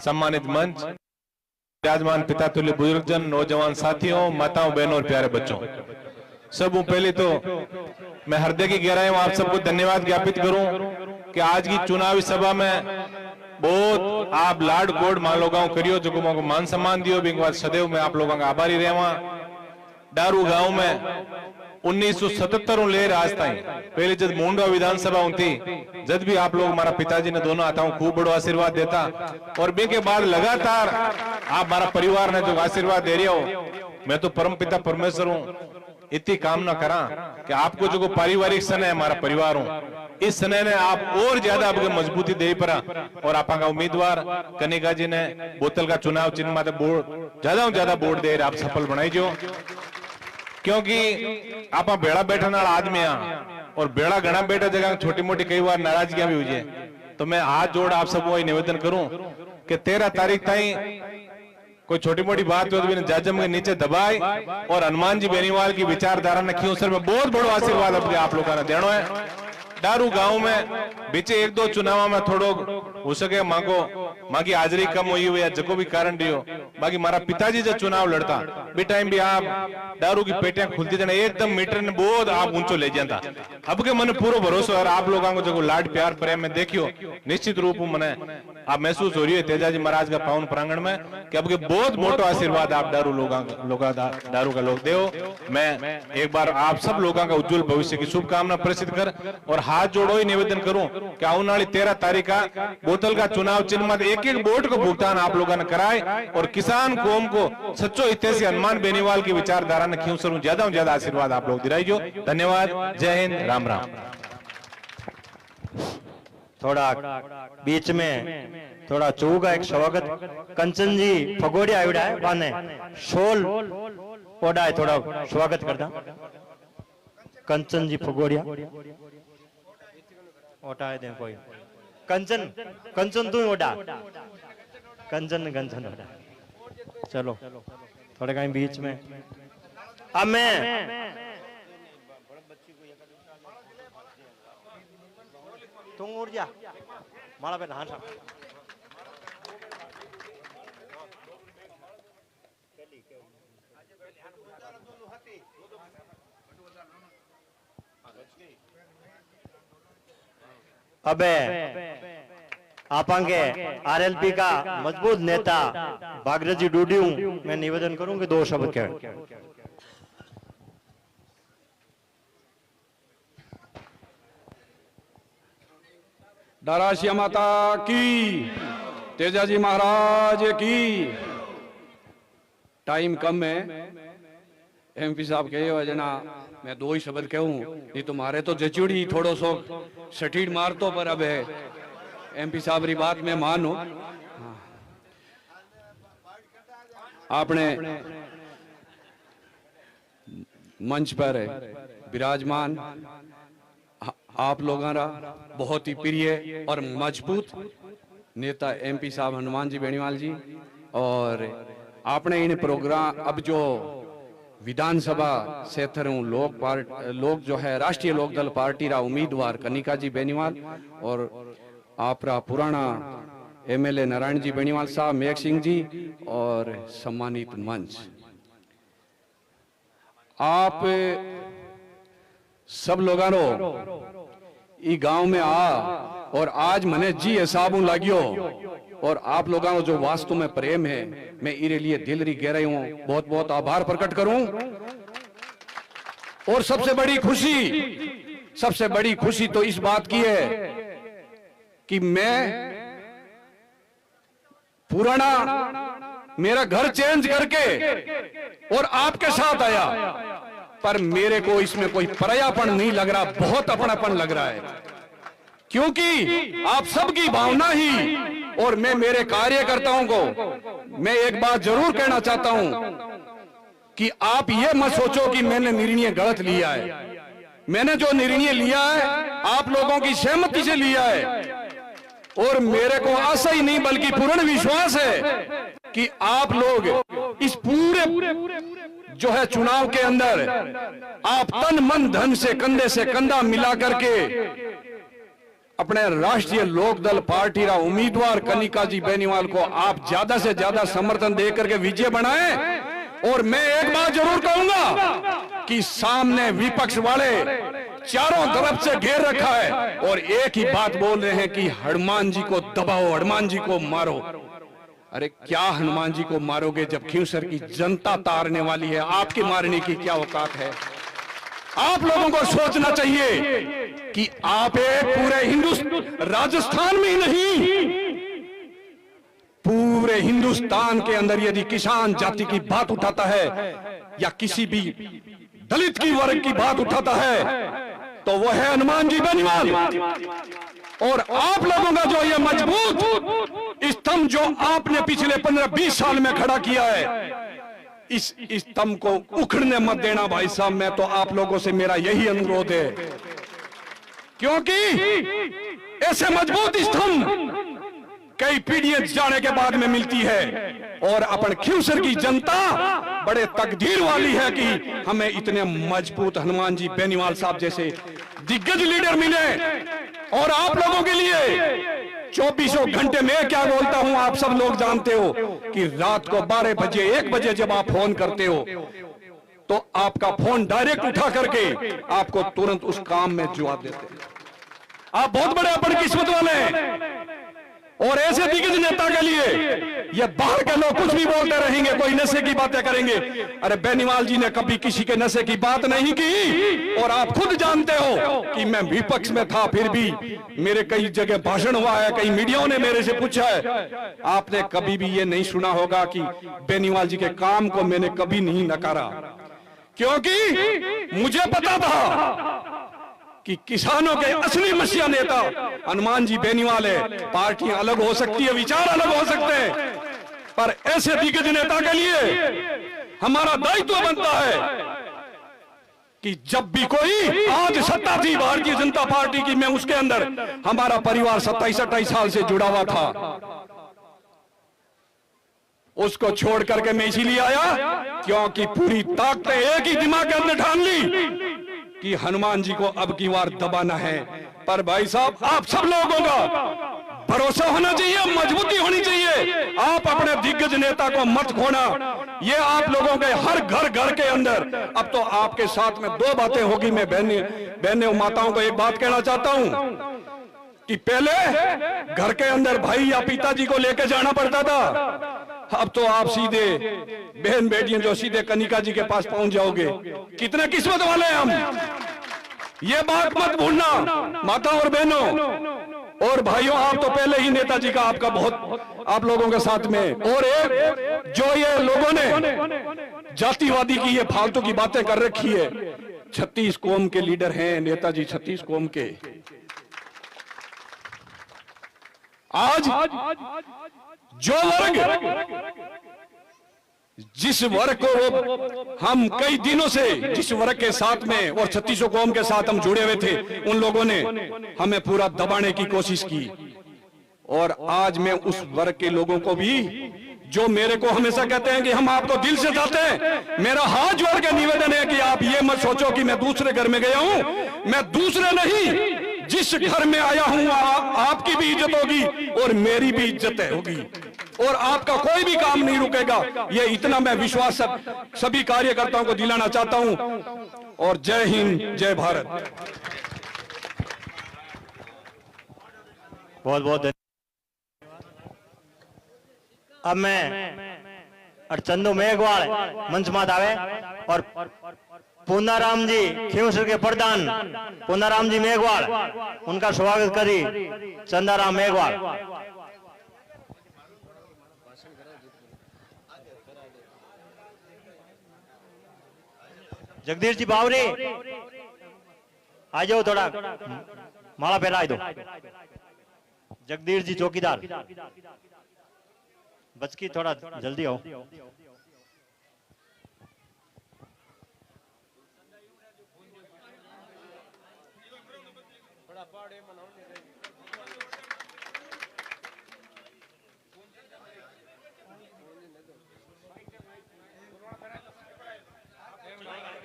सम्मानित मंच, विराजमान पिता तुल्य बुजुर्गजन, नौजवान साथियों, माताओं, बहनों और प्यारे बच्चों, सब पहले तो मैं हृदय की गहराई में आप सबको धन्यवाद ज्ञापित करूं कि आज की चुनावी सभा में बहुत आप लाड कोड मान लोगों करियो, जो को मान सम्मान दियो, बिंग बाद सदैव मैं आप लोगों का आभारी रहवा। डारू गांव में 1977 लेर आज ताई पहले जब मुंडवा विधानसभा थी, जब भी आप लोग हमारा पिताजी ने दोनों आता हूं खूब बड़ो आशीर्वाद देता, और बे के बाद लगातार आप हमारा परिवार ने जो आशीर्वाद दे रहे हो, मैं तो परम पिता परमेश्वर हूं इतनी कामना करा कि आपको जो पारिवारिक स्नेह हमारा परिवार हूं, इस स्नेह ने आप और ज्यादा आपको मजबूती दे पड़ा, और आपका उम्मीदवार कनिका जी ने बोतल का चुनाव चिन्ह माते बोर्ड ज्यादा वोट दे आप सफल बनाई जो, क्योंकि आप बेड़ा बैठने वाला आदमी और बेड़ा घना बैठा जगह छोटी मोटी कई बार नाराजगियां भी हुई है। तो मैं हाथ जोड़ आप सबको निवेदन करूं कि 13 तारीख ताई कोई छोटी मोटी बात हो तो जाजम के नीचे दबाए, और हनुमान जी बेनीवाल की विचारधारा ने खींचर में बहुत बड़ो आशीर्वाद अपने आप लोगों ने देना है। डारू गांव में बीचे एक दो चुनाव में थोड़ो हो सके मांगी हाजिरी कम हुई हो या जो भी कारण रही हो, बाकी हमारा पिताजी जो चुनाव लड़ता बे टाइम भी आप दारू की पेटियां खुलती जाना एकदम मीटर ने बहुत आप ऊंचो ले जाता। अब के मन पूरा भरोसा है आप लोगों को जो लाड प्यार प्रेम में देखियो, निश्चित रूप मैंने आप महसूस हो रही है तेजाजी महाराज का पावन प्रांगण में कि अब के बहुत मोटो आशीर्वाद आप दारू दारू का लोग दो। मैं एक बार आप सब लोगों का उज्जवल भविष्य की शुभकामना प्रसिद्ध कर और हाथ जोड़ो ही निवेदन करूं कि आने वाली 13 तारीख का बोतल का चुनाव चिन्ह में एक एक वोट का भुगतान आप लोगों ने कराए, और किसान कौम को सच्चो हितैषी हनुमान बेनीवाल की विचारधारा ने क्यों सरू ज्यादा ज्यादा आशीर्वाद आप लोग दिलाइयो। धन्यवाद, जय हिंद, राम राम। थोड़ा बीच में थोड़ा चूगा एक स्वागत कंचन जी फगोड़िया आवड़ा है वाने शोल ओडा है, थोड़ा स्वागत करता कंचन जी फगोड़िया ओटा है दे कोई कंचन कंचन तू ओडा कंचन कंचन ओडा चलो थोड़े कहीं बीच में अब मैं तुम उड़ जा माला पे नहा अबे आपांगे आरएलपी का मजबूत नेता भागीरथ जी डूडियू मैं निवेदन करूं कि 2 शब्द कहें। डरासिया माता की, तेजाजी महाराज की। टाइम कम है, एमपी साहब कहे जना मैं 2 ही शब्द कहूं, नहीं तो मारे तो जचुड़ी थोड़ो सो सटीड मार तो, पर अब है एमपी साहब री बात में मानो। आपने मंच पर विराजमान आप लोगों का बहुत ही प्रिय और मजबूत नेता एमपी साहब हनुमान जी बेनीवाल जी, और आपने इन प्रोग्राम अब जो विधानसभा क्षेत्र लोग जो है राष्ट्रीय लोकदल पार्टी रा उम्मीदवार कनिका जी बेनीवाल और आप पुराना एमएलए नारायण जी बेनीवाल साहब, मेघ सिंह जी और सम्मानित मंच, आप सब लोगों ई गांव में आ और आज मने जी हिसाब लागियो, और आप लोगों को जो वास्तव में प्रेम है मैं इरे लिए दिल री गहराई हूं बहुत बहुत आभार प्रकट करूं। और सबसे बड़ी खुशी तो इस बात की है कि मैं पुराना मेरा घर चेंज करके और आपके साथ आया, पर मेरे को इसमें कोई परायापन नहीं लग रहा, बहुत अपनापन लग रहा है, क्योंकि आप सबकी भावना ही। और मैं मेरे कार्यकर्ताओं को मैं एक बात जरूर कहना चाहता हूं कि आप ये मत सोचो कि मैंने निर्णय गलत लिया है। मैंने जो निर्णय लिया है आप लोगों की सहमति से लिया है, और मेरे को आशा ही नहीं बल्कि पूर्ण विश्वास है कि आप लोग इस पूरे जो है चुनाव के अंदर आप तन मन धन से कंधे से कंधा मिला करके अपने राष्ट्रीय लोकदल पार्टी का उम्मीदवार कनिका जी बेनीवाल को आप ज्यादा से ज्यादा समर्थन दे करके विजय बनाएं। और मैं एक बात जरूर कहूंगा कि सामने विपक्ष वाले चारों तरफ से घेर रखा है और एक ही बात बोल रहे हैं कि हनुमान जी को दबाओ, हनुमान जी को मारो। अरे क्या हनुमान जी को मारोगे जब खींवसर की जनता तारने वाली है? आपके मारने की क्या औकात है? आप लोगों को सोचना चाहिए कि आप एक पूरे राजस्थान में ही नहीं, पूरे हिंदुस्तान के अंदर यदि किसान जाति की बात उठाता है या किसी भी दलित की वर्ग की बात उठाता है तो वो है हनुमान जी बेनीवाल। और आप लोगों का जो ये मजबूत स्तंभ जो आपने पिछले 15-20 साल में खड़ा किया है, इस स्तंभ को उखड़ने मत देना भाई साहब। मैं तो आप लोगों से मेरा यही अनुरोध है, क्योंकि ऐसे मजबूत स्तंभ कई पीढ़ियां जाने के बाद में मिलती है। और अपन खींवसर की जनता बड़े तकदीर वाली है कि हमें इतने मजबूत हनुमान जी बेनीवाल साहब जैसे दिग्गज लीडर मिले। और आप लोगों के लिए 24 घंटे में क्या बोलता हूं, आप सब लोग जानते हो कि रात को 12 बजे 1 बजे जब आप फोन करते हो तो आपका फोन डायरेक्ट उठा करके आपको तुरंत उस काम में जवाब देते हैं। आप बहुत बड़े अपनी किस्मत वाले हैं। और ऐसे दिग्गज नेता के लिए ये बाहर के लोग कुछ भी बोलते रहेंगे, कोई नशे की बातें करेंगे। अरे बेनीवाल जी ने कभी किसी के नशे की बात नहीं की। और आप खुद जानते हो कि मैं विपक्ष में था, फिर भी मेरे कई जगह भाषण हुआ है, कई मीडियाओं ने मेरे से पूछा है। आपने कभी भी ये नहीं सुना होगा कि बेनीवाल जी के काम को मैंने कभी नहीं नकारा, क्योंकि मुझे पता था कि किसानों के असली मसीहा नेता हनुमान जी बेनीवाल है। पार्टियां अलग हो सकती है, विचार अलग हो सकते हैं, पर ऐसे दिग्गज नेता के लिए हमारा दायित्व बनता है कि जब भी कोई, आज सत्ता थी भारतीय जनता पार्टी की, मैं उसके अंदर, हमारा परिवार 27-28 साल से जुड़ा हुआ था, उसको छोड़ करके मैं इसीलिए आया क्योंकि पूरी ताकत एक ही दिमाग के अंदर ठान ली कि हनुमान जी को अब की बार दबाना है। पर भाई साहब, आप सब लोगों का भरोसा होना चाहिए, मजबूती होनी चाहिए। आप अपने दिग्गज नेता को मत खोना। ये आप लोगों के हर घर के अंदर, अब तो आपके साथ में 2 बातें होगी। मैं बहने और माताओं को एक बात कहना चाहता हूं कि पहले घर के अंदर भाई या पिताजी को लेकर जाना पड़ता था, अब तो आप सीधे बहन बेटियां जो सीधे कनिका जी के पास पहुंच जाओगे। कितने किस्मत वाले हैं हम, ये बात मत भूलना माता और बहनों और भाइयों। आप तो पहले ही नेताजी का आपका बहुत, आप लोगों के साथ में। और एक जो ये लोगों ने जातिवादी की ये फालतू की बातें कर रखी है, 36 कौम के लीडर हैं नेताजी, 36 कौम के। आज जो वर्ग, जिस वर्ग को हम कई दिनों से, जिस वर्ग के साथ में और 36 कौम के साथ हम जुड़े हुए थे, उन लोगों ने हमें पूरा दबाने की कोशिश की। और आज मैं उस वर्ग के लोगों को भी, जो मेरे को हमेशा कहते हैं कि हम आपको दिल से चाहते हैं, मेरा हाथ जोड़ के निवेदन है कि आप ये मत सोचो कि मैं दूसरे घर में गया हूं। मैं दूसरे नहीं, जिस घर में आया हूं आपकी भी इज्जत होगी और मेरी भी इज्जत होगी, और आपका कोई भी काम नहीं रुकेगा। ये इतना मैं विश्वास सभी कार्यकर्ताओं को दिलाना चाहता हूं। और जय हिंद, जय भारत। बहुत बहुत धन्यवाद। अब मैं चंदू मेघवाल मंच मात आवे और पूनाराम जी खींवसर के प्रधान पूनाराम जी मेघवाल, उनका स्वागत करी चंदाराम मेघवाल। जगदीश जी बावरी आ जाओ, थोड़ा माला पहला दो। जगदीश जी चौकीदार बचकी, थोड़ा जल्दी आओ।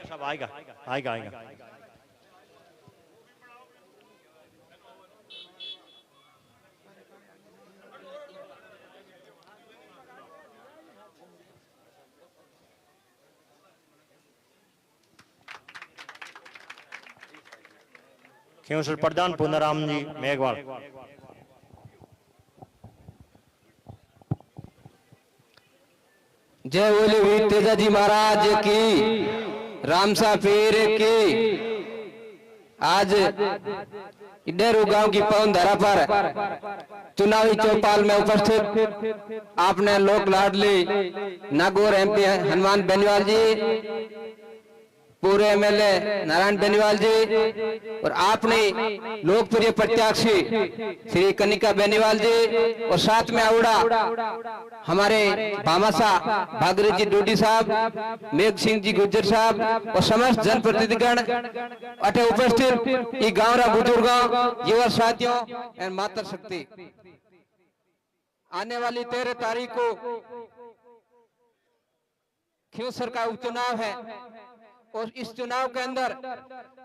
सब आएगा आएगा आएगा। खींवसर प्रधान पुनाराम जी मेघवाल। जय बोले वीर तेजाजी महाराज की, रामसा पीर की। आज डेरू गांव की पवन धरा पर चुनावी चौपाल में उपस्थित आपने लोक लाडली नागौर एमपी हनुमान बेनीवाल जी, पूरे एमएलए नारायण बेनीवाल जी और आपने लोकप्रिय प्रत्याशी श्री कनिका बेनीवाल जी और साथ में आउड़ा हमारे भामासा भागीरथ जी डोडी साहब, मेघ सिंह जी गुज्जर साहब और समस्त जनप्रतिनिधिगण अठे उपस्थित ई गांव रा बुजुर्गों, युवा साथियों और माता शक्ति। आने वाली 13 तारीख को खींवसर का उपचुनाव है और इस चुनाव के अंदर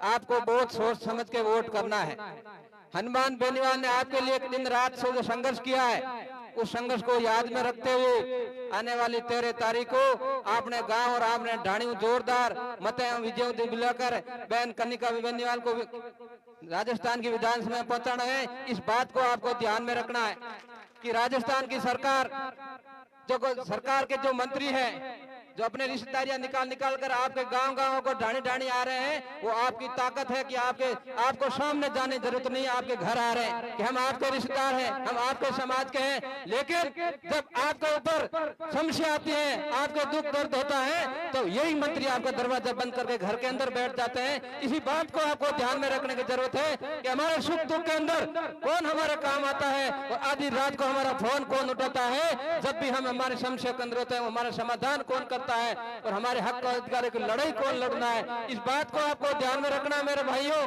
आपको बहुत सोच समझ के वोट करना है। हनुमान बेनीवाल ने आपके लिए दिन रात से जो संघर्ष किया है, उस संघर्ष को याद में रखते हुए आने वाली 13 तारीख को आपने गांव और आपने ढाणी जोरदार मत विजय दिलाकर बहन कनिका बेनीवाल को राजस्थान की विधानसभा में पहुंचाना है। इस बात को आपको ध्यान में रखना है कि राजस्थान की सरकार सरकार के जो मंत्री हैं, जो अपने रिश्तेदारियां निकाल कर आपके गांव को ढाणी आ रहे हैं, वो आपकी ताकत है कि आपको सामने जाने की जरूरत नहीं है। आपके घर आ रहे हैं कि हम आपके रिश्तेदार हैं, हम आपके समाज के हैं। लेकिन जब आपके ऊपर समस्या आती है, आपके दुख दर्द होता है, तो यही मंत्री आपका दरवाजा बंद करके घर के अंदर बैठ जाते हैं। इसी बात को आपको ध्यान में रखने की जरूरत है कि हमारे सुख दुख के अंदर कौन हमारे काम आता है और आधी रात को हमारा फोन कौन उठाता है। जब भी हम हमारे समस्या के अंदर होते हैं, हमारा समाधान कौन करता है और हमारे हक और अधिकार की लड़ाई कौन लड़ना है। इस बात को आपको ध्यान में रखना है मेरे भाइयों।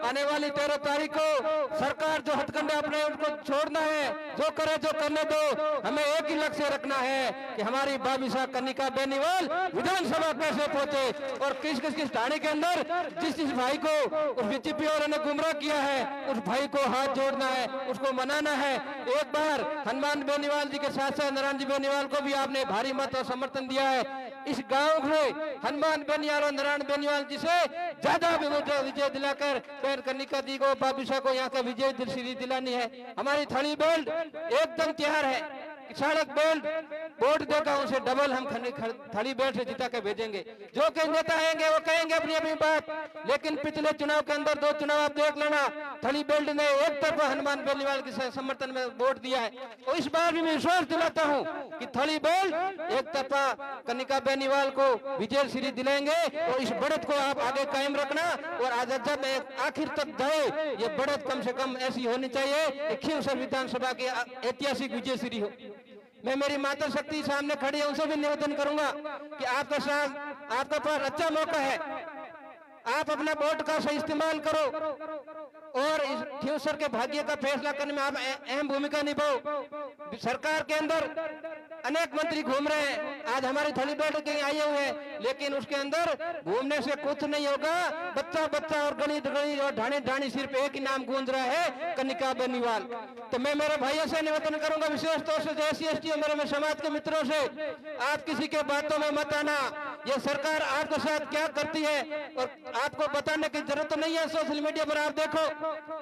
आने वाली 13 तारीख को सरकार जो हथकंडे अपने उनको छोड़ना है, जो करे जो करने दो। हमें एक ही लक्ष्य रखना है कि हमारी बाबिसा कनिका बेनीवाल विधानसभा कैसे पहुंचे और किस ढाणी के अंदर जिस भाई को उस बीजेपी और ने गुमराह किया है, उस भाई को हाथ जोड़ना है, उसको मनाना है। एक बार हनुमान बेनीवाल जी के साथ साथ नारायण जी बेनीवाल को भी आपने भारी मत और समर्थन दिया है। इस गांव में हनुमान बेनीवाल और नारायण बेनीवाल जी से ज्यादा विजय दिलाकर बहन कनिका जी को, बाबिसा को यहाँ का विजय श्री दिलानी है। हमारी थली बेल्ट एकदम तैयार है। सड़क बेल्ट वोट देगा उसे डबल हम थली बेल्ट से जिता के भेजेंगे। जो कई नेता आएंगे वो कहेंगे अपनी अपनी बात, लेकिन पिछले चुनाव के अंदर 2 चुनाव आप देख लेना, थली बेल्ट ने एक तरफा हनुमान बेनीवाल के समर्थन में वोट दिया है। और इस बार भी मैं विश्वास दिलाता हूँ कि थली बेल्ट एक तरफा कनिका बेनीवाल को विजय श्री दिलाएंगे और इस बढ़त को आप आगे कायम रखना। और आज जब आखिर तक जाए, ये बढ़त कम से कम ऐसी होनी चाहिए कि खींवसर विधानसभा की ऐतिहासिक विजय श्री हो। मैं मेरी माता शक्ति सामने खड़ी है, उनसे भी निवेदन करूंगा कि आपके साथ आपके पास अच्छा मौका है, आप अपना वोट का सही इस्तेमाल करो और इस खींवसर के भाग्य का फैसला करने में आप अहम भूमिका निभाओ। सरकार के अंदर अनेक मंत्री घूम रहे हैं, आज हमारी थली बेल्ट कहीं आए हुए हैं, लेकिन उसके अंदर घूमने से कुछ नहीं होगा। बच्चा बच्चा और गणित गणित और ढाणी ढाणी सिर्फ एक ही नाम गूंज रहा है, कनिका बेनीवाल। तो मैं मेरे भाइयों से निवेदन करूंगा, विशेष तौर से एससी एसटी और मेरे समाज के मित्रों से, आप किसी के बातों में मत आना। ये सरकार आपके साथ क्या करती है और आपको बताने की जरूरत नहीं है। सोशल मीडिया पर आप देखो,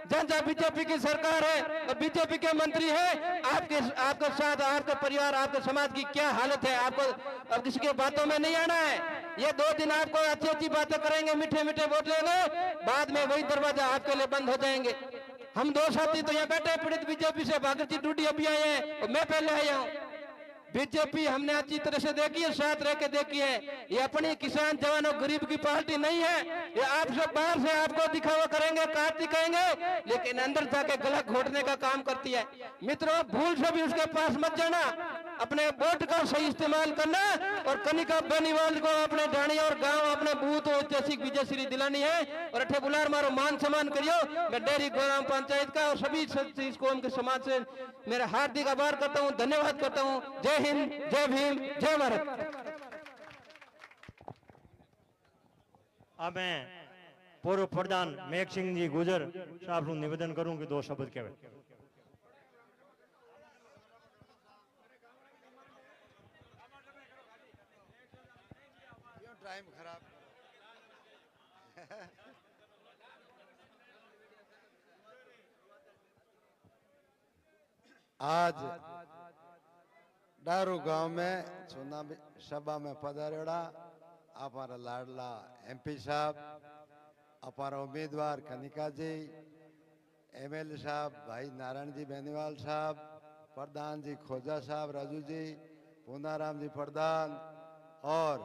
जहाँ बीजेपी की सरकार है और बीजेपी के मंत्री है, आपके साथ आपके परिवार आपके समाज की क्या हालत है, आपको अब किसी के बातों में नहीं आना है। ये 2 दिन आपको अच्छी अच्छी बातें करेंगे, मीठे मीठे वोट लेंगे, बाद में वही दरवाजा आपके लिए बंद हो जाएंगे। हम 2 साथी तो यहाँ बैठे पीड़ित बीजेपी से, भागीरथ जी डूडी अभी आए हैं और मैं पहले आया हूँ। बीजेपी हमने अच्छी तरह से देखी है, साथ रह के देखी है। ये अपनी किसान जवान और गरीब की पार्टी नहीं है। ये आप सब बाहर से आपको दिखावा करेंगे, काट दिखाएंगे, लेकिन अंदर जाके गला घोटने का काम करती है। मित्रों, भूल से भी उसके पास मत जाना, अपने वोट का सही इस्तेमाल करना और कनिका बेनीवाल को अपने ढाणी और गांव अपने बूथ ऐतिहासिक विजय श्री दिलानी है। और अठे बुलार मारो मान सम्मान करियो। मैं डेरी ग्राम पंचायत का और सभी इस कौम के समाज से मेरा हार्दिक आभार करता हूँ, धन्यवाद करता हूँ। जय हिंद, जय भीम, जय भारत। अब मैं पूर्व प्रधान मेघ सिंह जी गुजर साहब निवेदन करूं कि 2 शब्द कहे। टाइम खराब आज डारू गांव में चुनावी सभा में पधारेड़ा हमारा लाडला एमपी साहब, हमारा उम्मीदवार कनिका जी, एमएलए साहब भाई नारायण जी बेनीवाल साहब, प्रधान जी खोजा साहब राजू जी, पूनाराम जी प्रधान और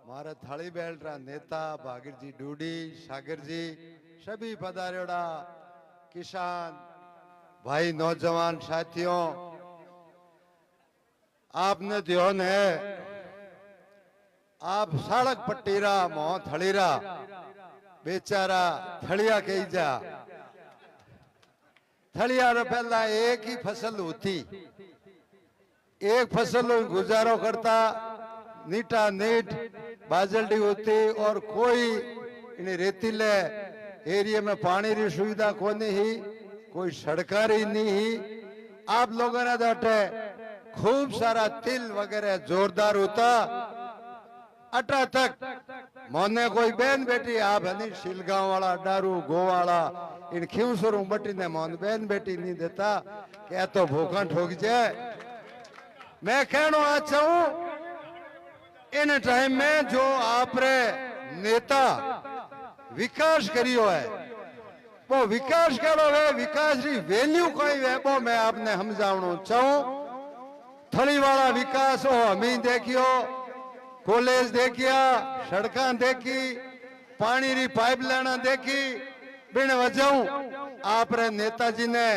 हमारे थली बेल्ट्रा नेता भागीर जी डूडी, सागर जी, सभी पधारेड़ा किसान भाई नौजवान साथियों, आपने ध्यान है आप सड़क पट्टीरा मोह थड़ीरा बेचारा थड़िया कही जा थड़िया रो पहला एक ही फसल होती, एक फसल गुजारो करता, नीटा नीट बाजल्डी होती और कोई इन रेतीले एरिया में पानी री सुविधा कोनी ही, कोई सड़कारी नहीं ही। आप लोगों ने दाटे खूब सारा तिल वगैरह जोरदार होता अटा तक मोने कोई बहन बेटी आप है शिलगांव वाला डारू गोवाला इन खिवसरू बटी ने मोन बहन बेटी नहीं देता क्या तो भूखा ठोक जाए। मैं कहना अच्छा हूं इन टाइम में जो आपरे नेता विकास करियो है वो विकास करो है, विकास की वैल्यू कोई है वो मैं आपने समझावना चाहूं। थली वाला विकास हो हमें देखियो, कॉलेज देखिया, सड़क देखी, पानी री पाइपलाइन देखी, बिन वजह आप रे नेताजी ने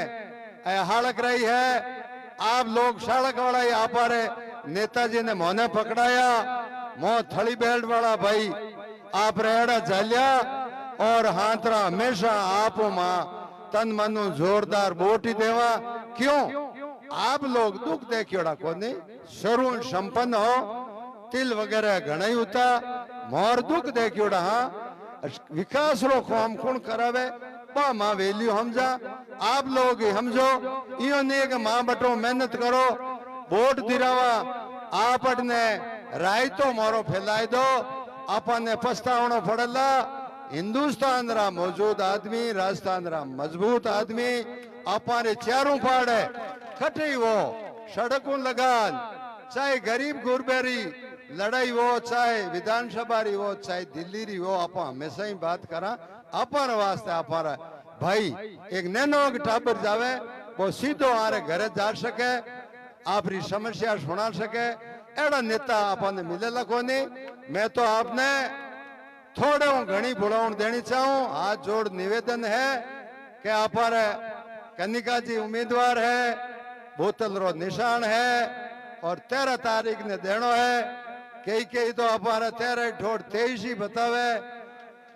हालक रही है। आप लोग सड़क वाला ही आप नेताजी ने मोने पकड़ाया, मो थली बेल्ट वाला भाई आप रेड़ा झालिया और हाथरा हमेशा आप मां तन मनु जोरदार बोटी देवा। क्यों आप लोग दुख देखियोड़ा को नहीं शरू संपन्न हो, तिल वगैरह घना ही होता, मोर दुख देखियोड़ा हाँ विकास रो काम कौन करावे बा मां वैल्यू समझा। आप लोग समझो इो नहीं कि मां बटो मेहनत करो वोट दिरावा आप ने राय तो मोरो फैलाई दो अपने पछतावनो पड़ेला। हिंदुस्तान रा मौजूद आदमी, राजस्थान रा मजबूत आदमी अपने चारों पाड़े खटी वो सड़कों लगान, चाहे गरीब गुरबेरी लड़ाई हो, चाहे विधानसभा री हो, चाहे दिल्ली री हो, आप हमेशा ही बात करा अपन वास्ते अपारा भाई एक नैनो टाबर जावे वो सीधो आरे घरे जा सके, आपरी समस्या सुना सके, एड़ा नेता अपन मिलेला कोनी। मैं तो आपने थोड़े घनी बुलावन देनी चाहूं। हाथ जोड़ निवेदन है कि आप कनिका जी उम्मीदवार है, बोतल रो निशान है और 13 तारीख ने देनो है। कई तो अपारा 13 ठोड़ 23 ही बतावे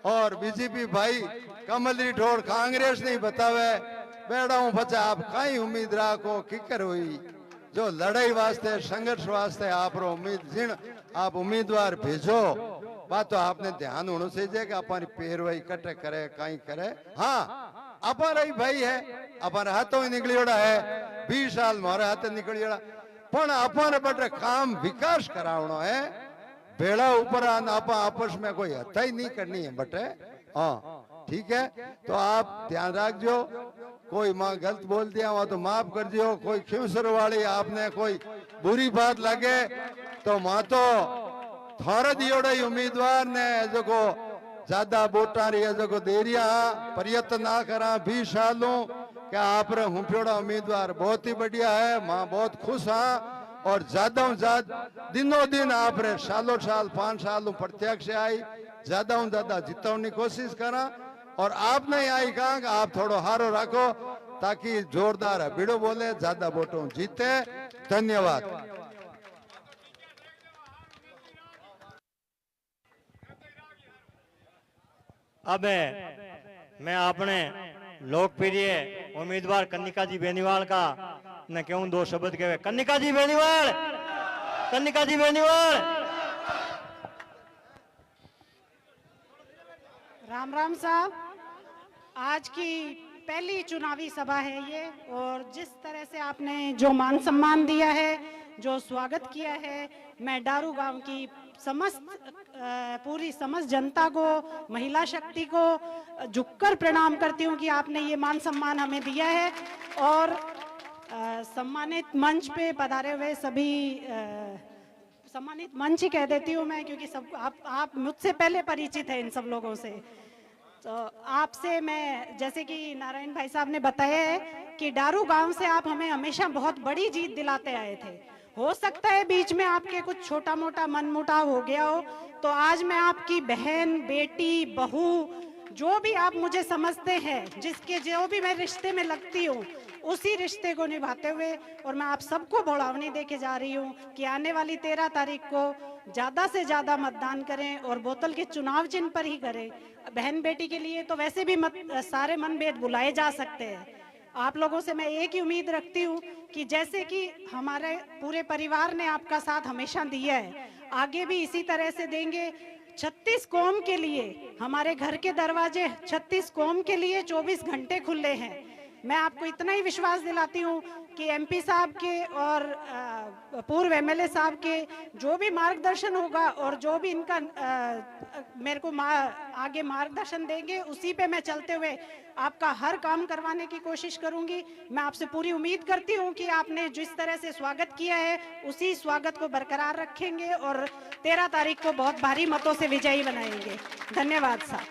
और बीजेपी भाई कमली ठोड़ कांग्रेस नहीं बतावे। बेड़ा हूं बच्चा आप कई उम्मीद राखो किकर हुई जो लड़ाई वास्ते संघर्ष वास्ते आप उम्मीद जिन आप उम्मीदवार भेजो बात तो आपने ध्यान होना चाहिए कि अपनी पैरवाई कटे करे कहीं करे। हाँ अपारा ही भाई है, अपारा हाथों ही निकलियोड़ा है, 20 साल मारे हाथ निकलियोड़ा पण अपन बटे काम विकास करावनो है। बेड़ा ऊपर आप आपस में कोई हत्या ही नहीं करनी है बटे। हाँ ठीक है तो आप ध्यान रखो, कोई माँ गलत बोल दिया हुआ तो माफ कर दियो, कोई खिवसर वाली आपने कोई बुरी बात लगे तो माँ तो थोड़े दियोड़े उम्मीदवार ने जो को ज्यादा वोटा रही जो को देरिया प्रयत्न ना करा 20 सालों क्या आप रे हुपियोड़ा उम्मीदवार बहुत ही बढ़िया है। माँ बहुत खुश हाँ और ज्यादा दिनों दिन आप रे सालों साल 5 सालों प्रत्यक्ष आई ज्यादा जितने की कोशिश करा और आप नहीं आई कहा कि आप थोड़ा हारो रखो ताकि जोरदार बिड़ो बोले ज्यादा वोटों जीते। धन्यवाद। अब मैं अपने लोकप्रिय उम्मीदवार कनिका जी बेनीवाल का न क्यों 2 शब्द कहे। कनिका जी बेनीवाल, कनिका जी बेनीवाल। राम राम साहब, आज की पहली चुनावी सभा है ये और जिस तरह से आपने जो मान सम्मान दिया है, जो स्वागत किया है, मैं डारू गांव की पूरी समस्त जनता को, महिला शक्ति को झुककर प्रणाम करती हूँ कि आपने ये मान सम्मान हमें दिया है। और सम्मानित मंच पे पधारे हुए सभी सम्मानित मंच ही कह देती हूँ मैं, क्योंकि सब आप मुझसे पहले परिचित हैं इन सब लोगों से। तो आपसे मैं, जैसे कि नारायण भाई साहब ने बताया है कि डारू गांव से आप हमें हमेशा बहुत बड़ी जीत दिलाते आए थे। हो सकता है बीच में आपके कुछ छोटा मोटा मनमुटाव हो गया हो, तो आज मैं आपकी बहन, बेटी, बहू, जो भी आप मुझे समझते हैं, जिसके जो भी मैं रिश्ते में लगती हूँ, उसी रिश्ते को निभाते हुए और मैं आप सबको बढ़ावनी देके जा रही हूँ कि आने वाली 13 तारीख को ज़्यादा से ज़्यादा मतदान करें और बोतल के चुनाव चिन्ह पर ही करें। बहन बेटी के लिए तो वैसे भी सारे मनभेद बुलाए जा सकते हैं। आप लोगों से मैं एक ही उम्मीद रखती हूँ कि जैसे कि हमारे पूरे परिवार ने आपका साथ हमेशा दिया है, आगे भी इसी तरह से देंगे। 36 कौम के लिए हमारे घर के दरवाजे 36 कौम के लिए 24 घंटे खुले हैं। मैं आपको इतना ही विश्वास दिलाती हूँ कि एमपी साहब के और पूर्व एमएलए साहब के जो भी मार्गदर्शन होगा और जो भी इनका मेरे को आगे मार्गदर्शन देंगे, उसी पे मैं चलते हुए आपका हर काम करवाने की कोशिश करूंगी। मैं आपसे पूरी उम्मीद करती हूँ कि आपने जिस तरह से स्वागत किया है, उसी स्वागत को बरकरार रखेंगे और 13 तारीख को बहुत भारी मतों से विजयी बनाएंगे। धन्यवाद साहब।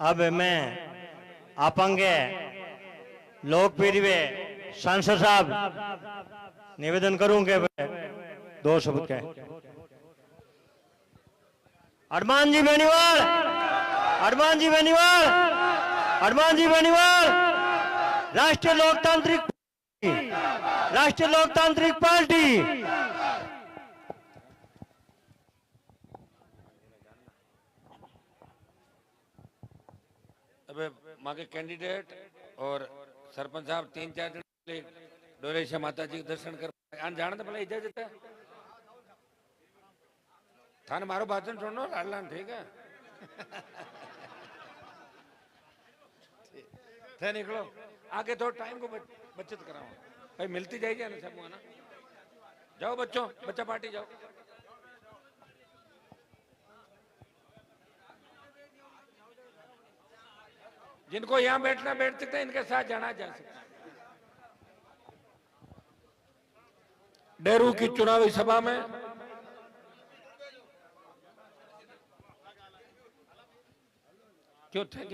अब मैं आपंगे लोकप्रिय सांसद साहब निवेदन करूं कि 2 शब्द कहें। हनुमान जी बेनीवाल, हनुमान जी बेनीवाल, हनुमान जी बेनीवाल, राष्ट्रीय लोकतांत्रिक पार्टी। अब माँ के कैंडिडेट और सरपंच साहब 3-4 दिन डोरेशा माता जी के दर्शन कर जाने तो भले इजाजत है। थाने मारो भाषण सुनो लाडलान, ठीक है। थे निकलो आगे, थोड़ा टाइम को बचत कराओ भाई, मिलती जाएगी ना सब ना। जाओ बच्चों, बच्चा पार्टी जाओ। जिनको यहाँ बैठना बैठ सकते हैं, इनके साथ जाना जा सकता है। डेरू की चुनावी सभा में क्यों थे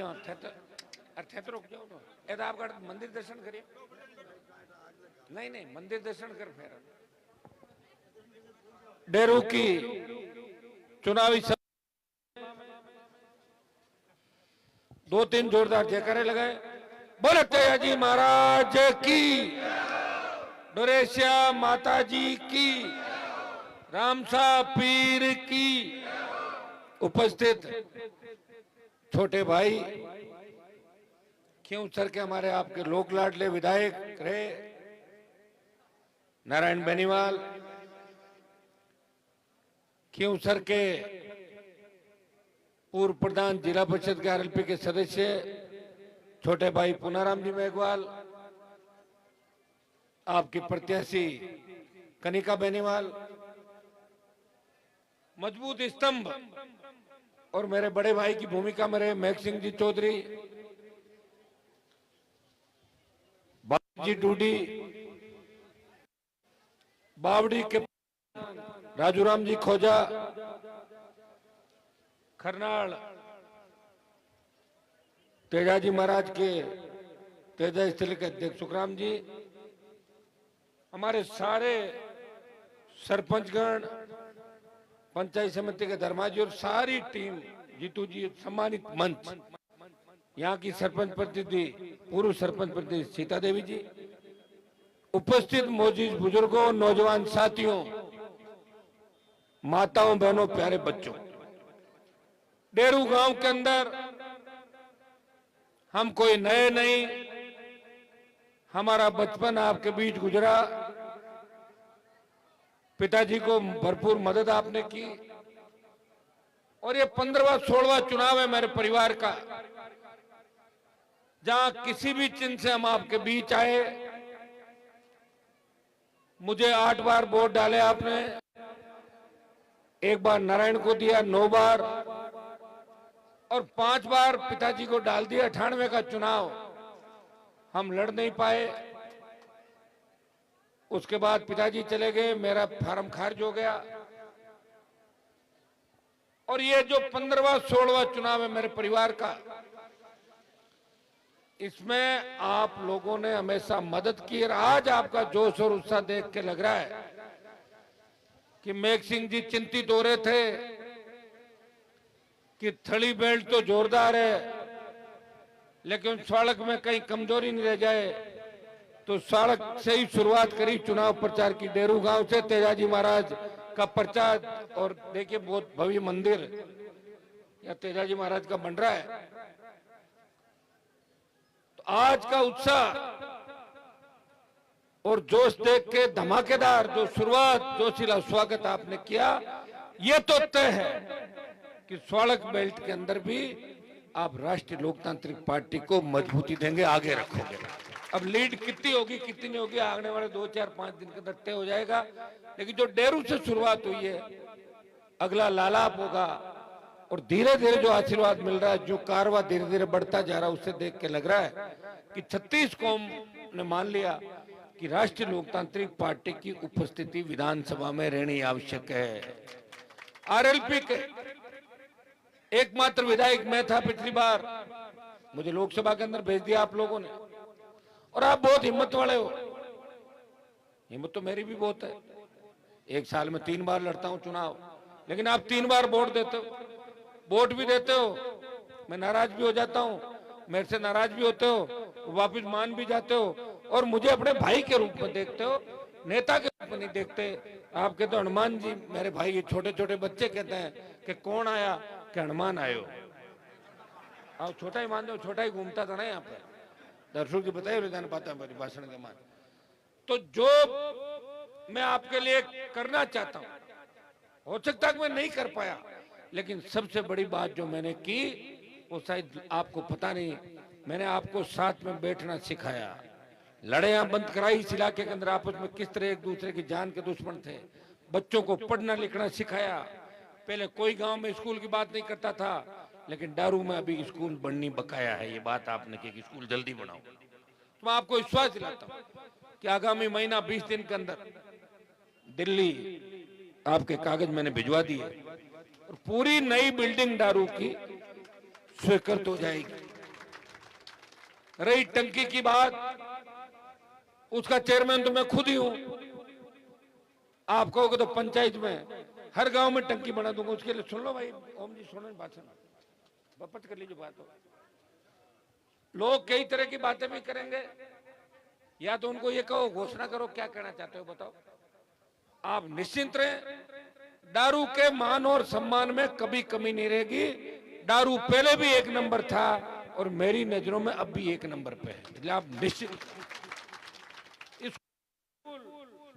तो रुक जाओ। ये तो आपका मंदिर दर्शन करिए। नहीं मंदिर दर्शन कर फिर। डेरू की चुनावी सभा 2-3 जोरदार जयकारे लगाए। बोले तेजा जी महाराज की, डोरेशिया माता जी की, रामसा पीर की। उपस्थित छोटे भाई, क्यों सर के हमारे आपके लोक लाडले विधायक रहे नारायण बेनीवाल, क्यों सर के पूर्व प्रधान जिला परिषद के आरएलपी के सदस्य छोटे भाई पुनाराम जी मेघवाल, आपकी प्रत्याशी कनिका बेनीवाल, मजबूत स्तंभ और मेरे बड़े भाई की भूमिका में रहे महक सिंह जी चौधरी, जी डूडी, बावड़ी के राजूराम जी खोजा, खरनाल तेजाजी महाराज के तेजा स्थल के अध्यक्ष सुखराम जी, हमारे सारे सरपंचगण, पंचायत समिति के धर्माजी और सारी टीम, जीतू जी, सम्मानित मंच, यहाँ की सरपंच प्रतिनिधि, पूर्व सरपंच प्रतिनिधि सीता देवी जी, उपस्थित मौजूद बुजुर्गों, नौजवान साथियों, माताओं, बहनों, प्यारे बच्चों, डेरू गांव के अंदर हम कोई नए नहीं, हमारा बचपन आपके बीच गुजरा, पिताजी को भरपूर मदद आपने की और ये 15वां 16वां चुनाव है मेरे परिवार का, जहां किसी भी चिन्ह से हम आपके बीच आए। मुझे 8 बार वोट डाले आपने, 1 बार नारायण को दिया, 9 बार, और 5 बार पिताजी को डाल दिया। 98 का चुनाव हम लड़ नहीं पाए, उसके बाद पिताजी चले गए, मेरा फार्म खारिज हो गया। और ये जो 15वां 16वां चुनाव है मेरे परिवार का, इसमें आप लोगों ने हमेशा मदद की। और आज आपका जोश और उत्साह देख के लग रहा है कि मेघ सिंह जी चिंतित हो रहे थे कि थली बेल्ट तो जोरदार है, लेकिन सड़क में कहीं कमजोरी नहीं रह जाए, तो सड़क से ही शुरुआत करी चुनाव प्रचार की। डेरू गांव से तेजाजी महाराज का प्रचार, और देखिए बहुत भव्य मंदिर या तेजाजी महाराज का बन रहा है। तो आज का उत्साह और जोश देख के धमाकेदार जो शुरुआत, जोशीला स्वागत आपने किया, ये तो तय है कि सड़क बेल्ट के अंदर भी आप राष्ट्रीय लोकतांत्रिक पार्टी को मजबूती देंगे, आगे रखोगे। अब लीड कितनी होगी कितनी नहीं होगी आने वाले 2, 4, 5 दिन के अंदर तय हो जाएगा। लेकिन जो डेरू से शुरुआत हुई है, अगला लालाप होगा, और धीरे धीरे जो आशीर्वाद मिल रहा है, जो कारवा धीरे धीरे बढ़ता जा रहा है, उससे देख के लग रहा है कि 36 कौम ने मान लिया कि राष्ट्रीय लोकतांत्रिक पार्टी की उपस्थिति विधानसभा में रहनी आवश्यक है। आरएलपी के एकमात्र विधायक मैं था पिछली बार, मुझे लोकसभा के अंदर भेज दिया आप लोगों ने। और आप बहुत हिम्मत वाले हो, हिम्मत तो मेरी भी बहुत है। एक साल में 3 बार लड़ता हूं चुनाव, लेकिन आप 3 बार वोट देते हो, वोट भी देते हो, मैं नाराज भी हो जाता हूं, मेरे से नाराज भी होते हो, वापिस मान भी जाते हो, और मुझे अपने भाई के रूप में देखते हो, नेता के रूप में नहीं देखते। आप कहते हो हनुमान जी मेरे भाई, ये छोटे छोटे बच्चे कहते हैं कि कौन आया, कि हनुमान आयो। आप छोटा ही मान दो, छोटा ही घूमता था ना यहाँ पे, दर्शकों की बताइए जान पाता मेरी भाषण के मान। तो जो मैं आपके लिए करना चाहता हूं, हो सकता है मैं नहीं कर पाया, लेकिन सबसे बड़ी बात जो मैंने की वो शायद आपको पता नहीं, मैंने आपको साथ में बैठना सिखाया। लड़ाइयां बंद कराई इस इलाके के अंदर, आपस में किस तरह एक दूसरे की जान के दुश्मन थे। बच्चों को पढ़ना लिखना सिखाया। पहले कोई गांव में स्कूल की बात नहीं करता था, लेकिन दारू में अभी स्कूल बननी बकाया है। ये बात आपने की कि स्कूल जल्दी बनाओ। तो मैं आपको विश्वास दिलाता हूं कि आगामी महीना 20 दिन के अंदर दिल्ली आपके कागज मैंने भिजवा दिए, और पूरी नई बिल्डिंग दारू की स्वीकृत हो जाएगी। रही टंकी की बात, उसका चेयरमैन तो मैं खुद ही हूं। आप कहोगे तो पंचायत में हर गांव में टंकी बना दूंगा। उसके लिए सुन लो भाई, ओम जी सुनो भाषण, बपत कर लीजिए बात हो। लोग कई तरह की बातें भी करेंगे, या तो उनको ये कहो घोषणा करो क्या कहना चाहते हो बताओ। आप निश्चिंत रहे, दारू के मान और सम्मान में कभी कमी नहीं रहेगी। दारू पहले भी 1 नंबर था, और मेरी नजरों में अब भी 1 नंबर पे है, इसलिए आप निश्चित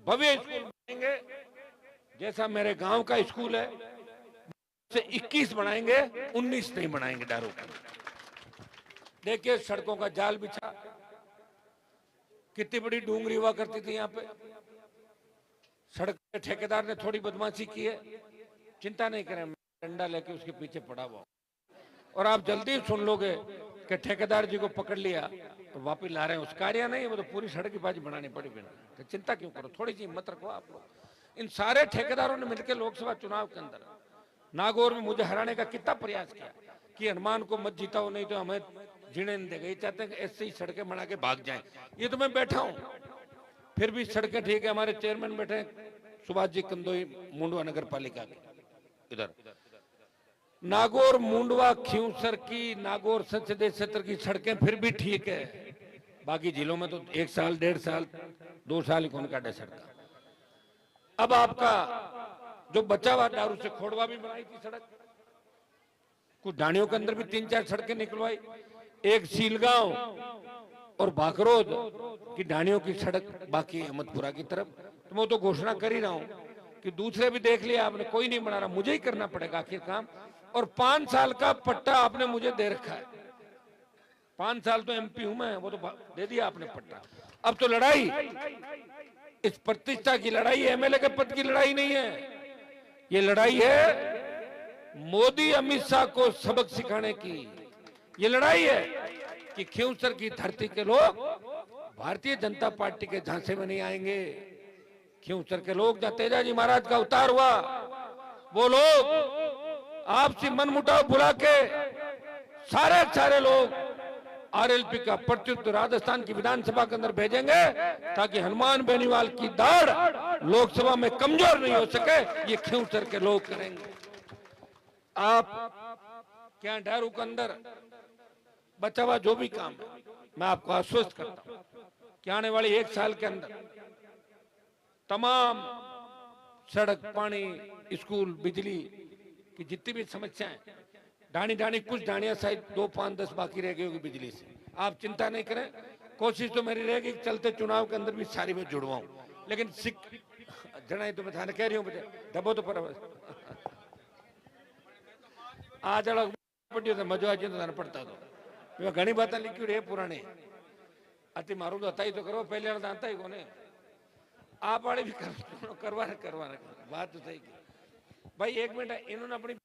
भव्य स्कूल बनाएंगे, जैसा मेरे गांव का स्कूल है, से 21 बनाएंगे, 19 नहीं बनाएंगे दारू का। देखिए सड़कों का जाल बिछा, कितनी बड़ी डूंगरी हुआ करती थी यहाँ पे। सड़क के ठेकेदार ने थोड़ी बदमाशी की है, चिंता नहीं करें, डंडा लेके उसके पीछे पड़ा हुआ। और आप जल्दी सुन लोगे कि ठेकेदार जी को पकड़ लिया तो वापिस ला रहे हैं। उस कार्य नहीं, वो तो पूरी सड़क की बाजी बनानी पड़ी बिना, तो चिंता क्यों करो, थोड़ी सी हिम्मत रखो आप लोग। इन सारे ठेकेदारों ने मिलकर लोकसभा चुनाव के अंदर नागौर में मुझे हराने का कितना प्रयास किया कि हनुमान को मत जीताओ, नहीं तो हमें जीने नहीं देगा। ये चाहते हैं कि ऐसे ही सड़कें बना के भाग जाएं। ये तो मैं बैठा हूं, फिर भी सड़कें ठीक है। हमारे चेयरमैन बैठे हैं सुभाष जी कंदोई, मुंडवा नगर पालिका के, इधर नागौर मुंडवा खियूसर की, नागौर संसदीय क्षेत्र की सड़कें फिर भी ठीक है। बाकी जिलों में तो 1 साल 1.5 साल 2 साल ही कौन काटे सड़क। अब आपका जो बचा हुआ दारू से खोड़वा भी बनाई थी सड़क, कुछ ढाणियों के अंदर भी 3-4 सड़कें निकलवाई। एक सीलगांव और बाकरोद की ढाणियों की सड़क बाकी है अहमदपुरा की तरफ। तो मैं तो घोषणा कर ही रहा हूं कि दूसरे भी देख लिया आपने, कोई नहीं बना रहा, मुझे ही करना पड़ेगा आखिर काम। और 5 साल का पट्टा आपने मुझे दे रखा है। 5 साल तो एमपी हूं मैं, वो तो दे दिया आपने पट्टा। अब तो लड़ाई, इस प्रतिष्ठा की लड़ाई, एमएलए के पद की लड़ाई नहीं है, ये लड़ाई है मोदी अमित शाह को सबक सिखाने की ये लड़ाई है कि खींवसर की धरती के लोग भारतीय जनता पार्टी के झांसे में नहीं आएंगे। खींवसर के लोग जहाँ तेजाजी महाराज का उतार हुआ, वो लोग आपसी मनमुटाव भुला के सारे लोग आरएलपी का प्रत्युत्तर राजस्थान की विधानसभा के अंदर भेजेंगे ताकि हनुमान बेनीवाल की दाढ़ लोकसभा में कमजोर नहीं हो सके। ये खींवसर के लोग करेंगे। आप क्या डारू के अंदर बचा हुआ जो भी काम है, मैं आपको आश्वस्त करता हूं कि आने वाले 1 साल के अंदर तमाम सड़क, पानी, स्कूल, बिजली की जितनी भी समस्याएं, डाणी कुछ डाणियां शायद 2, 5, 10 बाकी रह गई होगी बिजली से। आप चिंता नहीं करें, कोशिश तो मेरी रहेगी कि चलते चुनाव के अंदर भी सारी में जुड़वाऊं। लेकिन जनाई तो मैं थाने कह रही हूँ मुझे दबो तो पर आज मजो आज तो पड़ता तो घनी बात लिखी है पुरानी अति मारू तो ही तो करो, पहले आता ही कोने आप वाले भी करवा बात तो सही भाई। 1 मिनट, इन्होंने अपनी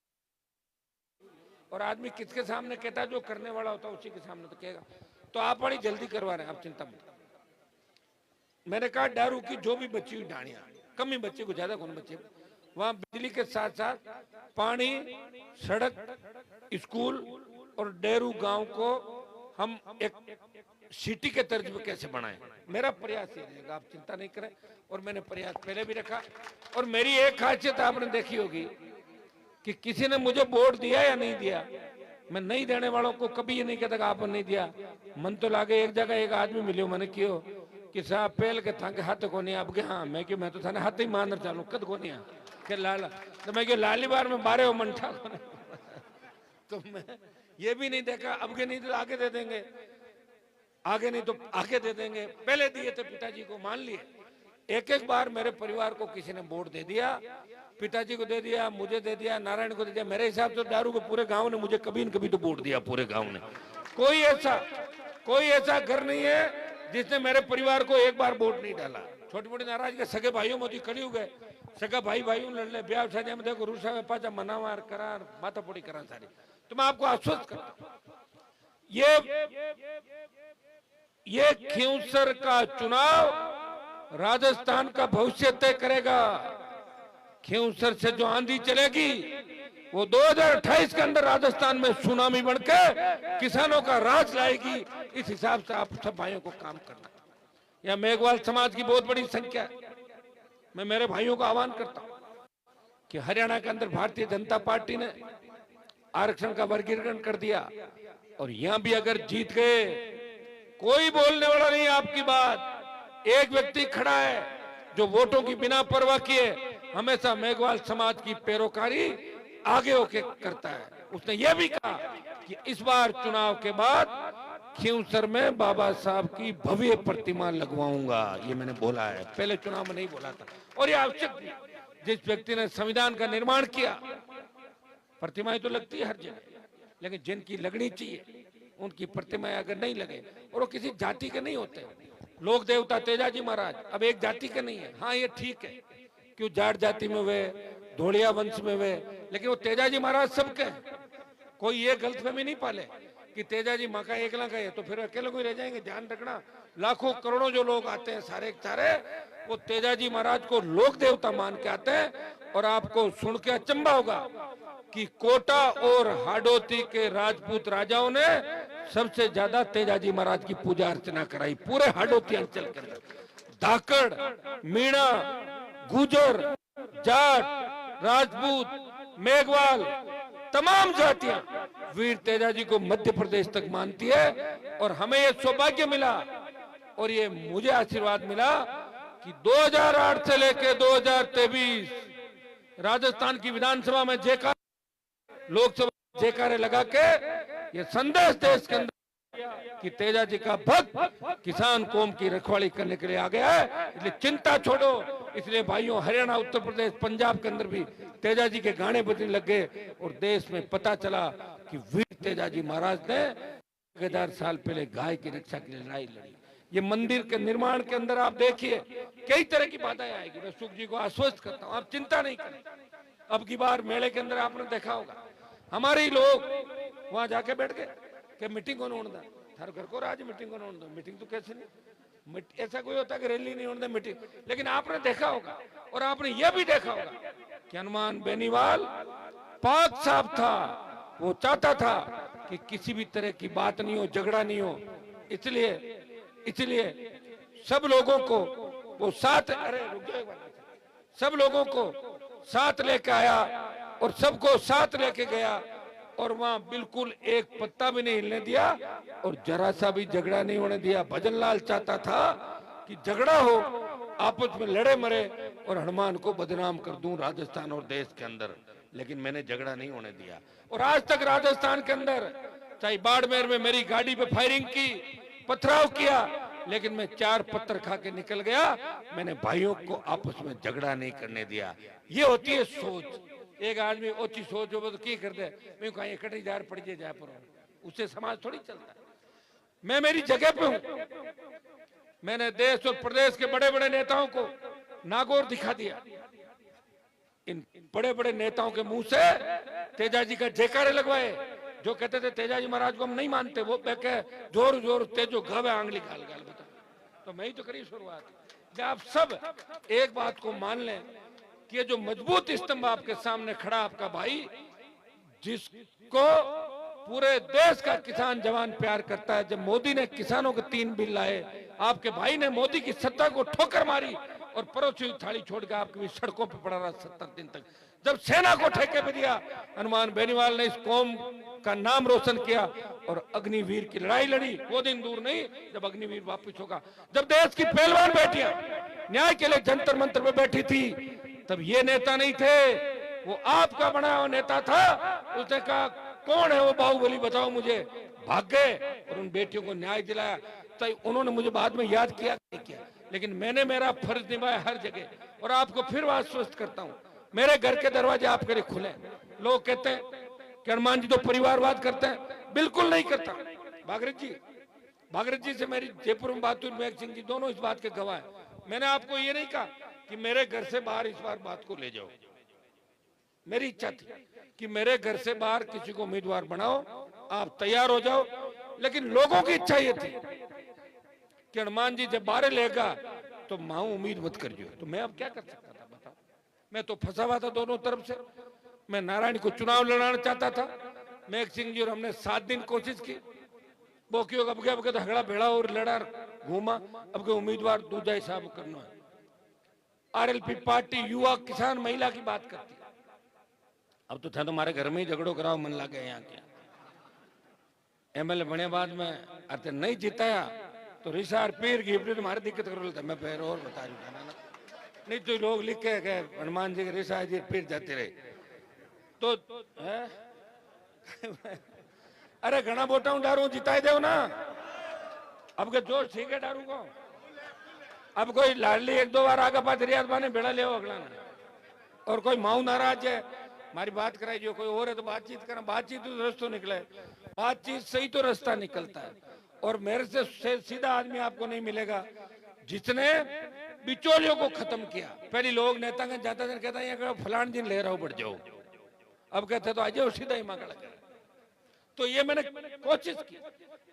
और आदमी किसके सामने कहता है, जो करने वाला होता है उसी के सामने तो कहेगा। तो आप बड़ी जल्दी करवा रहे हैं, आप चिंता मत। मैंने कहा डारू की जो भी बची हुई डाणियां, कम ही बच्चे को, ज्यादा कौन बच्चे, वहां बिजली के साथ साथ पानी, सड़क, स्कूल और डेरू गांव को हम एक सिटी के तर्ज पे कैसे बनाएं। मेरा प्रयास ये रहेगा, आप चिंता नहीं करें। और मैंने प्रयास पहले भी रखा। और मेरी एक खासियत आपने देखी होगी कि किसी ने मुझे वोट दिया या नहीं दिया, मैं नहीं देने वालों को कभी ये नहीं कहता कि आपने नहीं दिया। मन तो लागे एक जगह एक आदमी मिलो मैंने क्यों कि साहब पहल के था हाथ को नहीं, अब हाँ मैं क्यों, मैं तो थाने हाथ ही मान चालू कद को नहीं के लाला, तो मैं क्यों लाली बार में 12 मंठा तो मैं ये भी नहीं देखा, अब के नहीं तो आगे दे देंगे, आगे नहीं तो आगे दे देंगे। पहले दिए थे पिताजी को, मान लिए। एक बार मेरे परिवार को किसी ने वोट दे दिया, पिताजी को दे दिया, मुझे दे दिया, नारायण को दे दिया। मेरे हिसाब से दारू को पूरे गांव ने मुझे कभी न कभी तो वोट दिया, पूरे गांव ने। कोई ऐसा घर नहीं है जिसने मेरे परिवार को एक बार वोट नहीं डाला। छोटी मोटी नाराज के सगे भाइयों मोदी खड़ी हो गए, सगा भाई लड़ ले, ब्याह शादी में देखो रूसा में पाचा मनावार करार माता पोड़ी करा सारी। तो मैं आपको आश्वस्त करता हूं, ये खींवसर का चुनाव राजस्थान का भविष्य तय करेगा। खींवसर से जो आंधी चलेगी वो 2028 के अंदर राजस्थान में सुनामी बनकर किसानों का राज लाएगी। इस हिसाब से आप सब भाइयों को काम करना। यह मेघवाल समाज की बहुत बड़ी संख्या है। मैं मेरे भाइयों को आह्वान करता हूं कि हरियाणा के अंदर भारतीय जनता पार्टी ने आरक्षण का वर्गीकरण कर दिया और यहां भी अगर जीत गए, कोई बोलने वाला नहीं आपकी बात। एक व्यक्ति खड़ा है जो वोटों की बिना परवाह किए हमेशा मेघवाल समाज की पैरोकारी आगे होके करता है। उसने यह भी कहा कि इस बार चुनाव के बाद खींवसर में बाबा साहब की भव्य प्रतिमा लगवाऊंगा। ये मैंने बोला है, पहले चुनाव में नहीं बोला था। और ये आवश्यक भी, जिस व्यक्ति ने संविधान का निर्माण किया, प्रतिमाएं तो लगती है हर जगह, लेकिन जिनकी लगनी चाहिए उनकी प्रतिमाएं अगर नहीं लगे, और वो किसी जाति के नहीं होते। लोक देवता तेजाजी महाराज अब एक जाति के नहीं है। हाँ ये ठीक है, क्यों जाट जाति में वे, धोलिया वंश में वे, लेकिन वो तेजाजी महाराज सबके हैं। कोई ये गलतफहमी नहीं पाले कि तेजाजी माँ का एकला का है तो फिर अकेले कोई रह जाएंगे। ध्यान रखना, लाखों करोड़ों जो लोग आते हैं सारे वो तेजाजी महाराज को लोक देवता मान के आते हैं। और आपको सुन के अचंभा होगा कि कोटा और हाडोती के राजपूत राजाओं ने सबसे ज्यादा तेजाजी महाराज की पूजा अर्चना कराई पूरे हाडोती अंचल के अंदर। धाकड़, मीणा, गुजर, जाट, राजपूत, मेघवाल, तमाम जातियां वीर तेजाजी को मध्य प्रदेश तक मानती है। और हमें यह सौभाग्य मिला और ये मुझे आशीर्वाद मिला कि 2008 से लेकर 2023 राजस्थान की विधानसभा में जयकार, लोकसभा जयकारे लगा के ये संदेश देश के अंदर कि तेजाजी का भक्त किसान कौम की रखवाली करने के लिए आ गया है। इसलिए चिंता छोड़ो। इसलिए भाइयों, हरियाणा, उत्तर प्रदेश, पंजाब के अंदर भी तेजाजी के गाने बजने लग गए और देश में पता चला कि वीर तेजाजी महाराज ने 1000 साल पहले गाय की रक्षा के लिए लड़ाई लड़ी। ये मंदिर के निर्माण के अंदर आप देखिए कई तरह की बाधाएं आएगी। मैं सुख जी को आश्वस्त करता हूं, आप चिंता नहीं करें। अब की बार मेले के अंदर आपने देखा होगा हमारे ही लोग वहां जाके बैठ गए कि मीटिंग को होना थार घर को राज मीटिंग को होना मीटिंग तो कैसे नहीं ऐसा कोई होता कि रैली नहीं होने मीटिंग। लेकिन आपने देखा होगा और आपने यह भी देखा होगा कि हनुमान बेनीवाल पाक साहब था, वो चाहता था कि किसी भी तरह की बात नहीं हो, झगड़ा नहीं हो। इसलिए सब लोगों को वो साथ, अरे रुक जाओ एक बार, सब लोगों को साथ लेके आया और सबको साथ लेके गया और वहां बिल्कुल एक पत्ता भी नहीं हिलने दिया और जरा सा भी झगड़ा नहीं होने दिया। भजन लाल चाहता था कि झगड़ा हो, आपस में लड़े मरे और हनुमान को बदनाम कर दूं राजस्थान और देश के अंदर, लेकिन मैंने झगड़ा नहीं होने दिया। और आज तक राजस्थान के अंदर चाहे बाड़मेर में मेरी गाड़ी पे फायरिंग की, पथराव किया, लेकिन मैं 4 पत्थर खा के निकल गया। मैंने भाइयों को आपस में झगड़ा नहीं करने दिया। ये होती है सोच। एक आदमी ओछी सोच हो तो की कर दे, मैं कहीं कटी जार पड़ जाए पर उससे समाज थोड़ी चलता है। मैं मेरी जगह पे हूं। मैंने देश और प्रदेश के बड़े बड़े नेताओं को नागौर दिखा दिया। इन बड़े बड़े नेताओं के मुंह से तेजाजी का जयकारे लगवाए। जो कहते थे तेजाजी महाराज को हम नहीं मानते, वो कहे जोर जोर तेजो घावे आंगली गाल गाल बता। तो मैं ही तो करी शुरुआत। जब आप सब एक बात को मान लें कि ये जो मजबूत स्तंभ आपके सामने खड़ा आपका भाई, जिसको पूरे देश का किसान जवान प्यार करता है। जब मोदी ने किसानों के 3 बिल लाए, आपके भाई ने मोदी की सत्ता को ठोकर मारी और परोसी हुई थाली छोड़ के आपके भी सड़कों पर पड़ा रहा 70 दिन तक। जब सेना को ठेके पे दिया, हनुमान बेनीवाल ने इस कौम का नाम रोशन किया और अग्निवीर की लड़ाई लड़ी। वो दिन दूर नहीं जब अग्निवीर वापस होगा। जब देश की पहलवान बेटियां न्याय के लिए जंतर मंतर में बैठी थी, तब ये नेता नहीं थे, वो आपका बनाया हुआ नेता था। उसने कहा कौन है वो बाहुबली, बताओ मुझे। भाग गए और उन बेटियों को न्याय दिलाया। तो उन्होंने मुझे बाद में याद किया नहीं किया, लेकिन मैंने मेरा फर्ज निभाया हर जगह। और आपको फिर आश्वस्त करता हूं, मेरे घर के दरवाजे आपके लिए खुले। लोग कहते हैं कि हनुमान जी तो परिवारवाद करते हैं, बिल्कुल नहीं करता। भागीरथ जी से मेरी जयपुर में बात हुई, मेघ सिंह जी दोनों इस बात के गवाह हैं। मैंने आपको ये नहीं कहा कि मेरे घर से बाहर इस बार बात को ले जाओ। मेरी इच्छा थी कि मेरे घर से बाहर किसी को उम्मीदवार बनाओ, आप तैयार हो जाओ। लेकिन लोगों की इच्छा ये थी कि हनुमान जी जब बाहर लेगा तो मां उम्मीद मत करियो। तो मैं अब क्या कर सकता था बताओ। मैं तो फंसा हुआ था दोनों तरफ से। मैं नारायण को चुनाव लड़ाना चाहता था, मेघ सिंह जी और हमने 7 दिन कोशिश की। बोकियों अब के झगड़ा भेड़ा और लड़ा घूमा। अब के उम्मीदवार दूजा हिसाब करना है। आरएलपी पार्टी युवा किसान महिला की बात करती है। अब तो था तुम्हारे घर में ही झगड़ो कराओ मन लगे। यहाँ के एमएलए बने बाद में अरे नहीं जिताया तो रिसार पीर की तुम्हारी दिक्कत कर लेता। मैं फिर और बता रहा नहीं तो लोग लिख के गए हनुमान जी के रिसार जी पीर जाते रहे तो अरे घना बोटा हूं डारू जिताई दो ना। अब के जोश ठीक है डारू को। अब कोई लाडली 1-2 बार आगे पास रियाज बाने बेड़ा ले अगला ना। और कोई माऊ नाराज है हमारी बात कराई जो कोई और है तो बातचीत करना। बातचीत तो रास्ता निकले, बातचीत सही तो रास्ता निकलता है। और मेरे से सीधा आदमी आपको नहीं मिलेगा जिसने बिचौलियों को खत्म किया। पहले लोग नेता के जाता दिन कहता है फलान दिन ले रहा हूं बढ़ जाओ, अब कहते तो आ जाओ सीधा ही मांगड़ा। तो ये मैंने कोशिश की।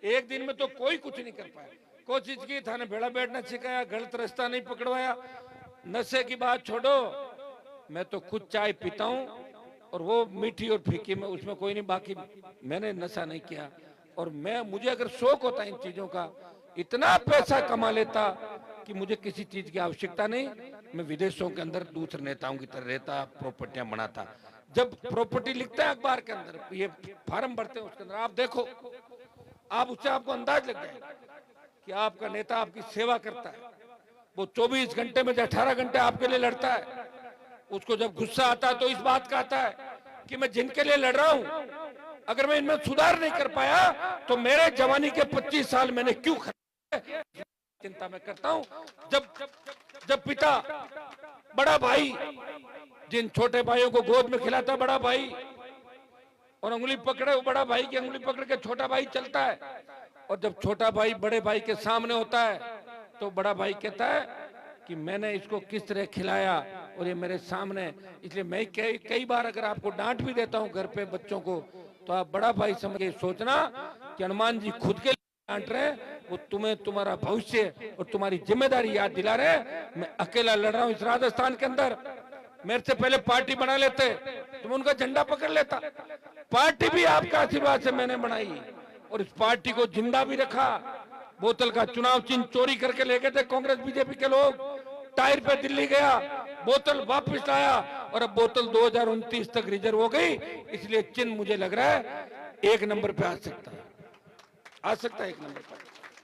एक दिन में तो कोई कुछ नहीं कर पाया। कोशिश की, थाने भेड़ा बैठना सिखाया, गलत रास्ता नहीं पकड़वाया। नशे की बात छोड़ो, मैं तो खुद चाय पीता हूं और वो मीठी और फीकी में उसमें कोई नहीं। बाकी मैंने नशा नहीं किया। और मुझे अगर शौक होता इन चीजों का, इतना पैसा कमा लेता कि मुझे किसी चीज की आवश्यकता नहीं। मैं विदेशों के अंदर दूसरे नेताओं की तरह रहता, प्रॉपर्टियां बनाता। जब प्रॉपर्टी लिखते हैं अखबार के अंदर, ये फार्म भरते हैं उसके अंदर, आप देखो, आप उससे आपको अंदाज लग जाएगा कि आपका नेता आपकी सेवा करता है। वो 24 घंटे में 18 घंटे आपके लिए लड़ता है। उसको जब गुस्सा आता है तो इस बात का आता है कि मैं जिनके लिए लड़ रहा हूं, अगर मैं इनमें सुधार नहीं कर पाया तो मेरे जवानी के 25 साल मैंने क्यों खर्चे। चिंता मैं करता हूं। जब पिता, बड़ा भाई, जिन छोटे भाइयों को गोद में खिलाता बड़ा भाई और उंगली पकड़े, वो बड़ा भाई की उंगली पकड़ के छोटा भाई चलता है। और जब छोटा भाई बड़े भाई के सामने होता है तो बड़ा भाई कहता है कि मैंने इसको किस तरह खिलाया और ये मेरे सामने है। इसलिए मैं कई बार अगर आपको डांट भी देता हूँ घर पे बच्चों को, तो आप बड़ा भाई समझ के सोचना कि हनुमान जी खुद के लिए डांट रहे हैं, वो तुम्हें तुम्हारा भविष्य और तुम्हारी जिम्मेदारी याद दिला रहे हैं। मैं अकेला लड़ रहा हूँ इस राजस्थान के अंदर, मेरे से पहले पार्टी बना लेते, तुम उनका झंडा पकड़ लेता। पार्टी भी आपका आशीर्वाद से मैंने बनाई और इस पार्टी को जिंदा भी रखा। बोतल का चुनाव चिन्ह चोरी करके ले गए थे कांग्रेस बीजेपी के लोग, टायर पे दिल्ली गया, बोतल वापस लाया और अब बोतल 2029 तक रिजर्व हो गई। इसलिए चिन्ह मुझे लग रहा है 1 नंबर पे आ सकता है, आ सकता है 1 नंबर पर,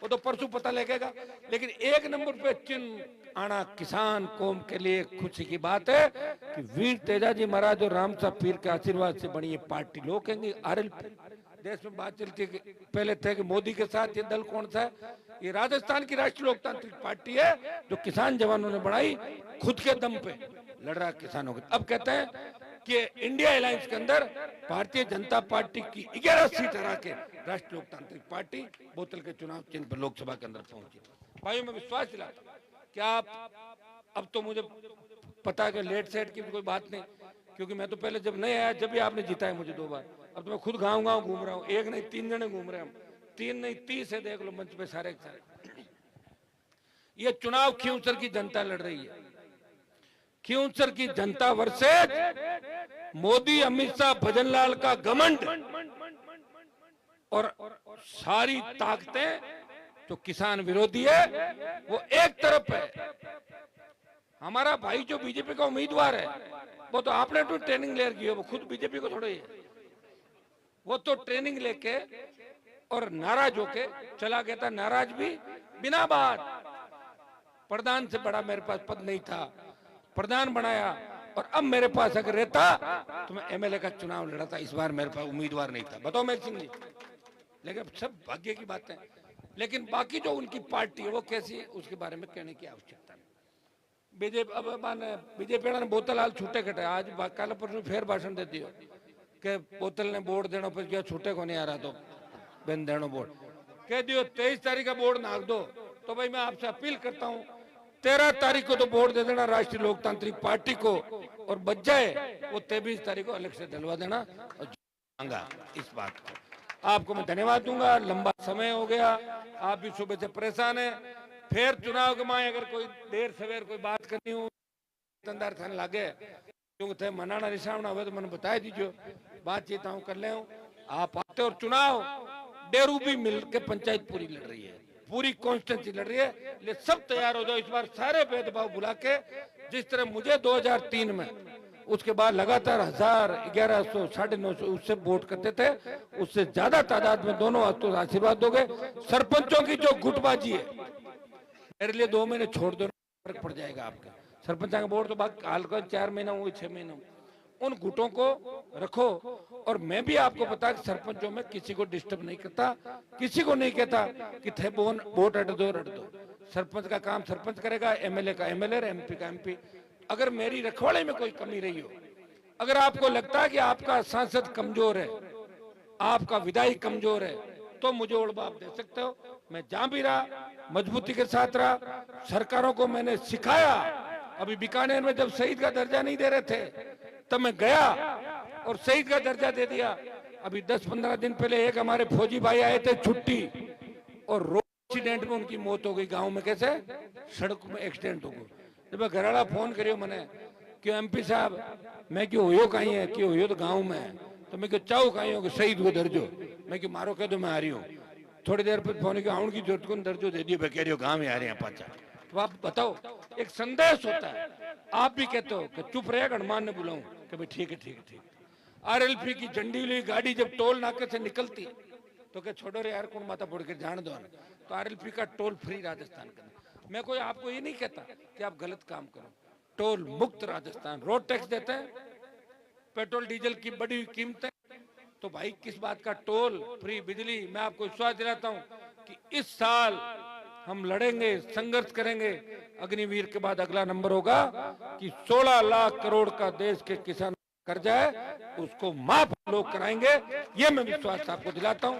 वो तो परसों पता लगेगा। लेकिन 1 नंबर पे चिन्ह आना किसान कौम के लिए खुशी की बात है कि वीर तेजाजी महाराज और रामसा पीर के आशीर्वाद से बनी ये पार्टी। लोग कहेंगे आरएलपी, देश में बात चलती है पहले थे कि मोदी के साथ ये दल कौन सा है, ये राजस्थान की राष्ट्रीय लोकतांत्रिक पार्टी है जो किसान जवानों ने बनाई, खुद के दम पे लड़ रहा है किसानों के। अब कहते हैं कि इंडिया अलायंस के अंदर भारतीय जनता पार्टी की 11 सीट हरा के राष्ट्रीय लोकतांत्रिक पार्टी बोतल के चुनाव चिन्ह पर लोकसभा के अंदर पहुंची। भाइयों, मैं विश्वास दिलाता कि आप, अब तो मुझे पता है कि लेट सेट की कोई बात नहीं, क्योंकि मैं तो पहले जब नहीं आया जब भी आपने जीता है मुझे 2 बार। अब तो मैं खुद गाँव गाँव घूम रहा हूँ, 1 नहीं 3 जने घूम रहे हैं हम, 3 नहीं 30 है, देख लो मंच पे सारे के सारे। ये चुनाव खींवसर की जनता लड़ रही है, खींवसर की जनता वर्सेस मोदी अमित शाह भजनलाल का घमंड और सारी ताकतें जो किसान विरोधी है वो एक तरफ है। हमारा भाई जो बीजेपी का उम्मीदवार है वो तो आपने तो ट्रेनिंग ले रखी है, वो खुद बीजेपी को थोड़े है, वो तो ट्रेनिंग लेके और नाराज होके चला गया था, नाराज भी बिना बात। प्रधान से बड़ा मेरे पास पद नहीं था, प्रधान बनाया, और अब मेरे पास अगर रहता तो मैं एमएलए का चुनाव लड़ा था। इस बार मेरे पास उम्मीदवार नहीं था, बताओ मेरे सिंह जी। लेकिन सब भाग्य की बात है। लेकिन बाकी जो उनकी पार्टी है वो कैसी है उसके बारे में कहने की आवश्यकता नहीं। बीजेपी ने बोतल हाल छूटे कटे, आज कल परसों फिर भाषण देती हो कि बोतल ने बोर्ड देना पर क्या छूटे को नहीं आ रहा, तो बेन देनो बोर्ड कह दियो 23 तारीख का बोर्ड नाक दो। तो भाई मैं आपसे अपील करता हूँ 13 तारीख को तो बोर्ड दे देना राष्ट्रीय लोकतांत्रिक पार्टी को, और बच जाए वो 23 तारीख को अलग से दिलवा देना। और इस बात को आपको मैं धन्यवाद दूंगा। लंबा समय हो गया, आप भी सुबह से परेशान है, फिर चुनाव के माए अगर कोई देर सवेर कोई बात करनी हो तंदार थाने लागे क्योंकि थे मनाना रिसावना हो तो मैंने बता दीजिए, बातचीत हम कर ले। आप आते और चुनाव डेरू भी मिल के पंचायत पूरी लड़ रही है, पूरी कॉन्स्टिट्यूंसी लड़ रही है, इसलिए सब तैयार हो जाओ। इस बार सारे भेदभाव भुला के, जिस तरह मुझे 2003 में उसके बाद लगातार 1000, 1100, 950 उससे वोट करते थे, उससे ज्यादा तादाद में दोनों हाथों से आशीर्वाद दोगे। सरपंचों की जो गुटबाजी है मेरे लिए 2 महीने छोड़ दो, फर्क पड़ जाएगा आपका। सरपंच का वोट तो हाल का 4 महीना हुए 6 महीना, उन गुटों को रखो। और मैं भी आपको बता कि सरपंचों में किसी को डिस्टर्ब नहीं करता, किसी को नहीं कहता कि थे वोट अट दो। सरपंच का काम सरपंच करेगा, एमएलए का एमएलए, एमपी का एमपी। अगर मेरी रखवाले में कोई कमी रही हो, अगर आपको लगता है कि आपका सांसद कमजोर है, आपका विधायक कमजोर है, तो मुझे ओढ़बाप दे सकते हो। मैं जहां भी रहा मजबूती के साथ रहा, सरकारों को मैंने सिखाया। अभी बीकानेर में जब शहीद का दर्जा नहीं दे रहे थे तब मैं गया और शहीद का दर्जा दे दिया। अभी 10-15 दिन पहले एक हमारे फौजी भाई आए थे छुट्टी, और रोड एक्सीडेंट में उनकी मौत हो गई। गांव में कैसे सड़क में एक्सीडेंट हो गई। जब मैं घरवाला फोन करियो मैंने क्यों एमपी साहब, मैं क्यों हो कहीं है, क्यों हो तो गाँव में है, तो मैं क्यों चाहू कहीं हो शहीद को दर्जो, मैं क्यों मारो कह दो मैं आ रही हूँ। थोड़ी देर पर फोन किया आउन की जरूरत को दर्जो दे दियो, कह रही हो गाँव में आ रहे हैं पाचा। तो आप बताओ, एक संदेश होता है। आप भी कहते हो कि चुप रहे, हनुमान ने बुलाऊं कि भाई ठीक है ठीक है ठीक। आरएलपी की झंडी ली गाड़ी जब टोल नाके से निकलती तो क्या छोड़ो रे यार, कौन माथा फोड़ के जान दो। तो आरएलपी का टोल फ्री राजस्थान का। मैं कोई आपको ये नहीं कहता कि आप गलत काम करो, टोल मुक्त राजस्थान। रोड टैक्स देते हैं, पेट्रोल डीजल की बड़ी हुई कीमतें, तो भाई किस बात का टोल फ्री बिजली। मैं आपको विश्वास दिलाता हूं कि इस साल हम लड़ेंगे, संघर्ष करेंगे। अग्निवीर के बाद अगला नंबर होगा कि 16 लाख करोड़ का देश के किसान कर्जा है उसको माफ लोग कराएंगे। ये मैं विश्वास आपको दिलाता हूं।